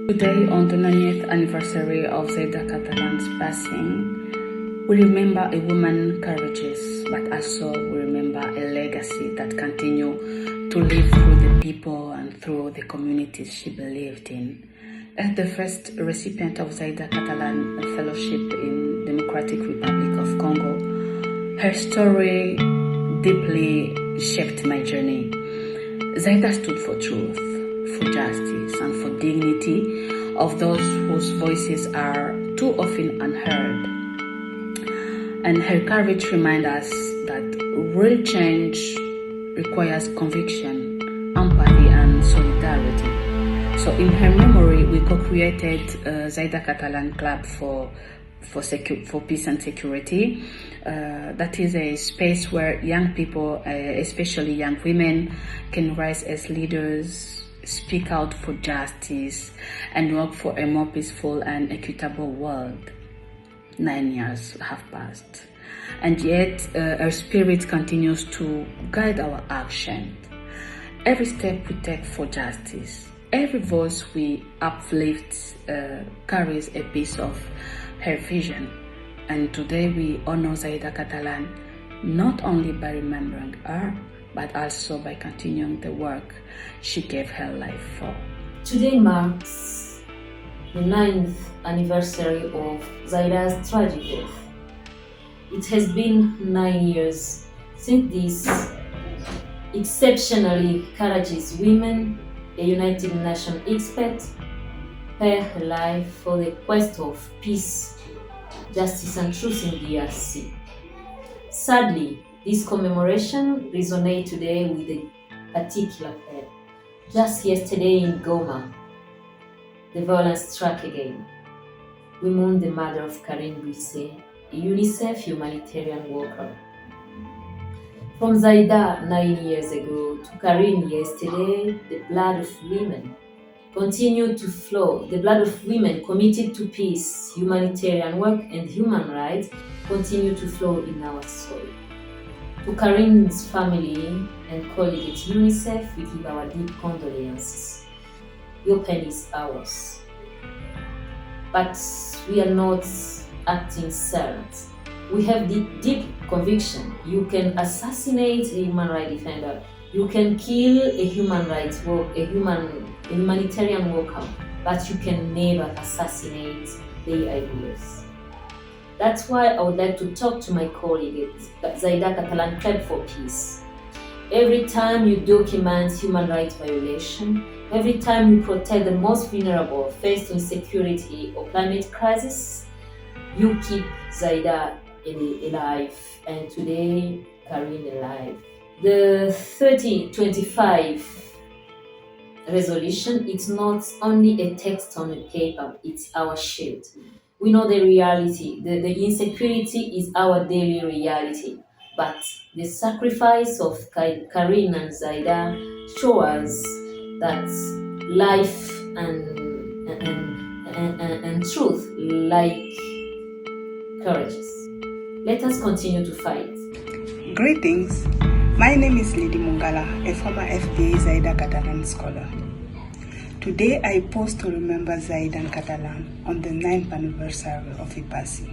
Today, on the 90th anniversary of Zaida Catalan's passing, we remember a woman courageous, but also we remember a legacy that continues to live through the people and through the communities she believed in. As the first recipient of Zaida Catalan Fellowship in Democratic Republic of Congo, her story deeply shaped my journey. Zaida stood for truth, for justice, and for dignity of those whose voices are too often unheard. And her courage reminds us that real change requires conviction, empathy, and solidarity. So in her memory, we co-created Zaida Catalan Club for peace and security. That is a space where young people, especially young women, can rise as leaders, speak out for justice, and work for a more peaceful and equitable world. 9 years have passed, and yet our spirit continues to guide our action. Every step we take for justice, every voice we uplift carries a piece of her vision. And today we honor Zaida Catalan not only by remembering her, but also by continuing the work she gave her life for. Today marks the 9th anniversary of Zaida's tragic death. It has been 9 years since this exceptionally courageous woman, a United Nations expert, paid her life for the quest of peace, justice, and truth in DRC. Sadly, this commemoration resonates today with a particular pair. Just yesterday in Goma, the violence struck again. We mourned the murder of Karine Buisse, a UNICEF humanitarian worker. From Zaida 9 years ago to Karine yesterday, the blood of women continued to flow. The blood of women committed to peace, humanitarian work, and human rights continue to flow in our soil. To Karine's family and colleagues at UNICEF, we give our deep condolences. Your pain is ours. But we are not acting silent. We have the deep conviction you can assassinate a human rights defender, you can kill a humanitarian worker, but you can never assassinate their ideas. That's why I would like to talk to my colleague at Zaida Catalan Club for Peace. Every time you document human rights violation, every time you protect the most vulnerable faced insecurity or climate crisis, you keep Zaida alive, and today Karine alive. The 3025 resolution, it's not only a text on a paper, it's our shield. We know the reality, the insecurity is our daily reality, but the sacrifice of Karine and Zaida show us that life and truth like courageous. Let us continue to fight. Greetings. My name is Lady Mungala, a former FBA Zaida Catalan scholar. Today I pause to remember Zaida Catalan on the 9th anniversary of her passing.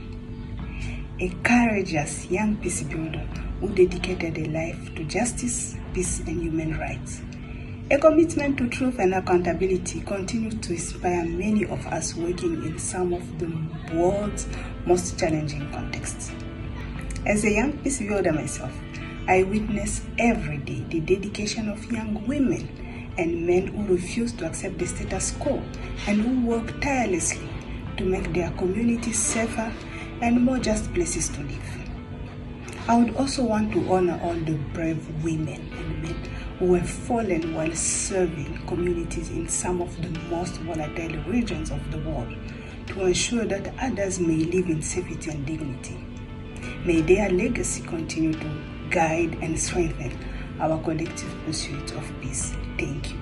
A courageous young peace builder who dedicated a life to justice, peace, and human rights. A commitment to truth and accountability continues to inspire many of us working in some of the world's most challenging contexts. As a young peace builder myself, I witness every day the dedication of young women and men who refuse to accept the status quo and who work tirelessly to make their communities safer and more just places to live. I would also want to honor all the brave women and men who have fallen while serving communities in some of the most volatile regions of the world to ensure that others may live in safety and dignity. May their legacy continue to guide and strengthen our collective pursuit of peace. Thank you.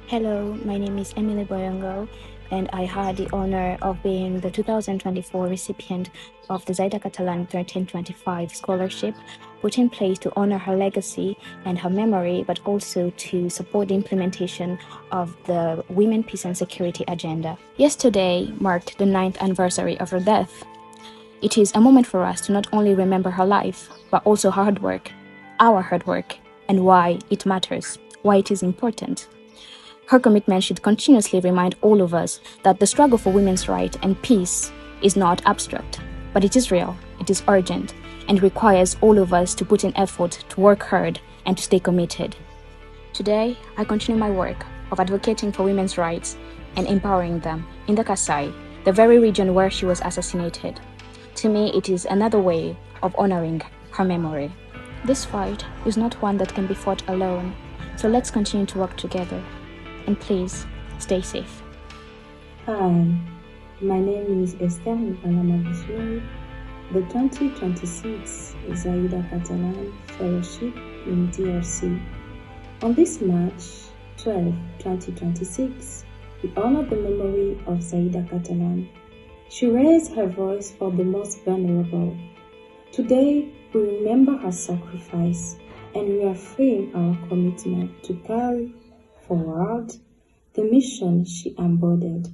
Hello, my name is Emily Boyongo, and I had the honor of being the 2024 recipient of the Zaida Catalan 1325 scholarship, put in place to honor her legacy and her memory, but also to support the implementation of the Women, Peace and Security agenda. Yesterday marked the 9th anniversary of her death. It is a moment for us to not only remember her life, but also her hard work, our hard work, and why it matters, why it is important. Her commitment should continuously remind all of us that the struggle for women's rights and peace is not abstract, but it is real, it is urgent, and requires all of us to put in effort, to work hard, and to stay committed. Today, I continue my work of advocating for women's rights and empowering them in the Kasai, the very region where she was assassinated. To me, it is another way of honoring her memory. This fight is not one that can be fought alone, so let's continue to work together. And please, stay safe. Hi, my name is Esther Mpalama-Busuri, the 2026 Zaida Catalan Fellowship in DRC. On this March 12, 2026, we honor the memory of Zaida Catalan. She raised her voice for the most vulnerable. Today, we remember her sacrifice and reaffirm our commitment to carry forward the mission she embodied.